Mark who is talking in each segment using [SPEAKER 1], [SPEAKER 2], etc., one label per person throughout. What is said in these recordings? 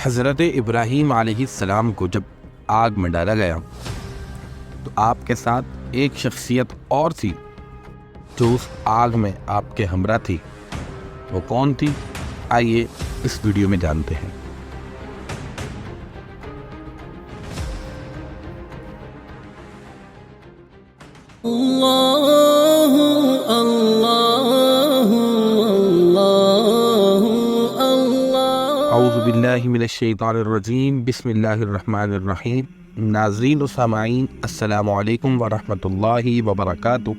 [SPEAKER 1] حضرت ابراہیم علیہ السلام کو جب آگ میں ڈالا گیا تو آپ کے ساتھ ایک شخصیت اور تھی جو اس آگ میں آپ کے ہمراہ تھی۔ وہ کون تھی؟ آئیے اس ویڈیو میں جانتے ہیں۔
[SPEAKER 2] اللہ اللہ اللہ اللہ۔
[SPEAKER 1] اعوذ باللہ من الشیطان الرجیم، بسم اللہ الرحمن الرحیم۔ ناظرین و سامعین، السلام علیکم ورحمۃ اللہ وبرکاتہ۔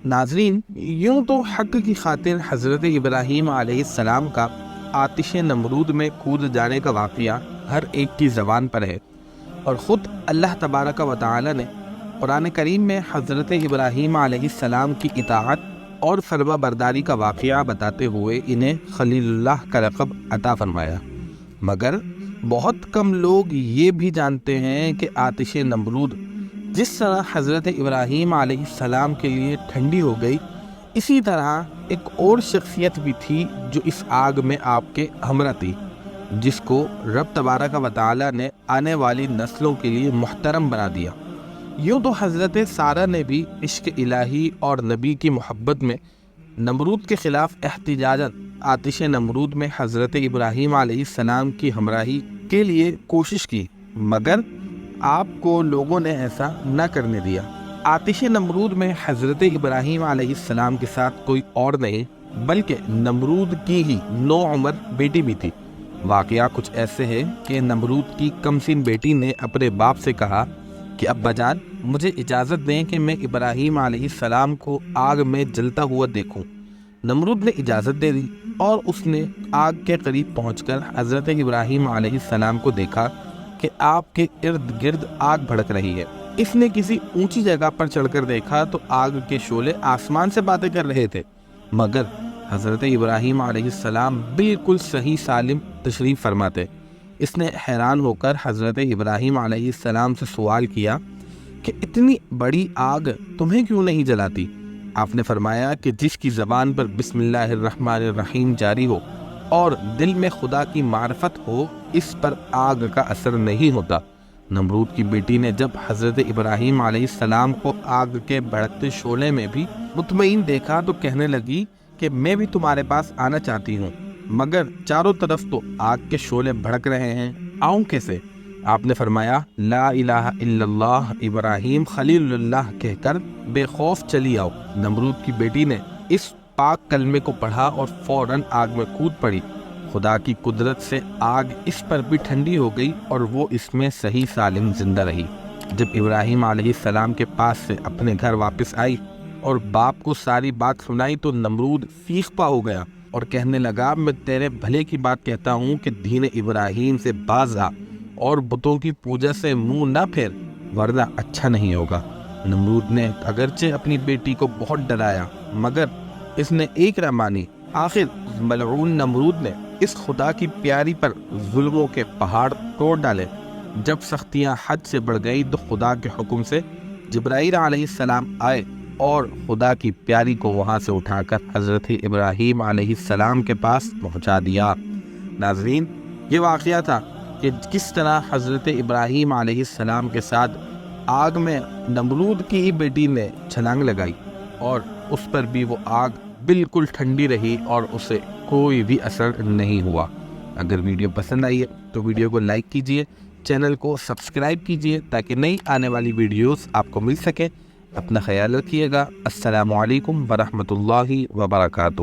[SPEAKER 1] ناظرین، یوں تو حق کی خاطر حضرت ابراہیم علیہ السلام کا آتش نمرود میں کود جانے کا واقعہ ہر ایک کی زبان پر ہے، اور خود اللہ تبارک و تعالی نے قرآن کریم میں حضرت ابراہیم علیہ السلام کی اطاعت اور فرما برداری کا واقعہ بتاتے ہوئے انہیں خلیل اللہ کا لقب عطا فرمایا۔ مگر بہت کم لوگ یہ بھی جانتے ہیں کہ آتش نمرود جس طرح حضرت ابراہیم علیہ السلام کے لیے ٹھنڈی ہو گئی، اسی طرح ایک اور شخصیت بھی تھی جو اس آگ میں آپ کے ہمراہ تھی، جس کو رب تبارک و تعالی نے آنے والی نسلوں کے لیے محترم بنا دیا۔ یوں تو حضرت سارہ نے بھی عشق الہی اور نبی کی محبت میں نمرود کے خلاف احتجاجاً آتش نمرود میں حضرت ابراہیم علیہ السلام کی ہمراہی کے لیے کوشش کی، مگر آپ کو لوگوں نے ایسا نہ کرنے دیا۔ آتش نمرود میں حضرت ابراہیم علیہ السلام کے ساتھ کوئی اور نہیں بلکہ نمرود کی ہی نوعمر بیٹی بھی تھی۔ واقعہ کچھ ایسے ہے کہ نمرود کی کم سن بیٹی نے اپنے باپ سے کہا کہ ابا جان، مجھے اجازت دیں کہ میں ابراہیم علیہ السلام کو آگ میں جلتا ہوا دیکھوں۔ نمرود نے اجازت دے دی اور اس نے آگ کے قریب پہنچ کر حضرت ابراہیم علیہ السلام کو دیکھا کہ آپ کے ارد گرد آگ بھڑک رہی ہے۔ اس نے کسی اونچی جگہ پر چڑھ کر دیکھا تو آگ کے شعلے آسمان سے باتیں کر رہے تھے، مگر حضرت ابراہیم علیہ السلام بالکل صحیح سالم تشریف فرماتے۔ اس نے حیران ہو کر حضرت ابراہیم علیہ السلام سے سوال کیا کہ اتنی بڑی آگ تمہیں کیوں نہیں جلاتی؟ آپ نے فرمایا کہ جس کی زبان پر بسم اللہ الرحمن الرحیم جاری ہو اور دل میں خدا کی معرفت ہو، اس پر آگ کا اثر نہیں ہوتا۔ نمرود کی بیٹی نے جب حضرت ابراہیم علیہ السلام کو آگ کے بڑھتے شعلے میں بھی مطمئن دیکھا تو کہنے لگی کہ میں بھی تمہارے پاس آنا چاہتی ہوں، مگر چاروں طرف تو آگ کے شعلے بھڑک رہے ہیں، آؤں کیسے؟ آپ نے فرمایا لا الہ الا اللہ ابراہیم خلیل اللہ کہہ کر بے خوف چلی آؤ۔ نمرود کی بیٹی نے اس پاک کلمے کو پڑھا اور فوراً آگ میں کود پڑی۔ خدا کی قدرت سے آگ اس پر بھی ٹھنڈی ہو گئی اور وہ اس میں صحیح سالم زندہ رہی۔ جب ابراہیم علیہ السلام کے پاس سے اپنے گھر واپس آئی اور باپ کو ساری بات سنائی تو نمرود سیخ پا ہو گیا اور کہنے لگا، میں تیرے بھلے کی بات کہتا ہوں کہ دین ابراہیم سے باز آ اور بتوں کی پوجا سے منہ نہ پھیر، ورنہ اچھا نہیں ہوگا۔ نمرود نے اگرچہ اپنی بیٹی کو بہت ڈرایا مگر اس نے ایک نہ مانی۔ آخر ملعون نمرود نے اس خدا کی پیاری پر ظلموں کے پہاڑ توڑ ڈالے۔ جب سختیاں حد سے بڑھ گئی تو خدا کے حکم سے جبرائیل علیہ السلام آئے اور خدا کی پیاری کو وہاں سے اٹھا کر حضرت ابراہیم علیہ السلام کے پاس پہنچا دیا۔ ناظرین، یہ واقعہ تھا کہ کس طرح حضرت ابراہیم علیہ السلام کے ساتھ آگ میں نمرود کی ہی بیٹی نے چھلانگ لگائی اور اس پر بھی وہ آگ بالکل ٹھنڈی رہی اور اسے کوئی بھی اثر نہیں ہوا۔ اگر ویڈیو پسند آئی ہے تو ویڈیو کو لائک کیجئے، چینل کو سبسکرائب کیجئے تاکہ نئی آنے والی ویڈیوز آپ کو مل سکے۔ اپنا خیال رکھیے گا۔ السلام علیکم ورحمۃ اللہ وبرکاتہ۔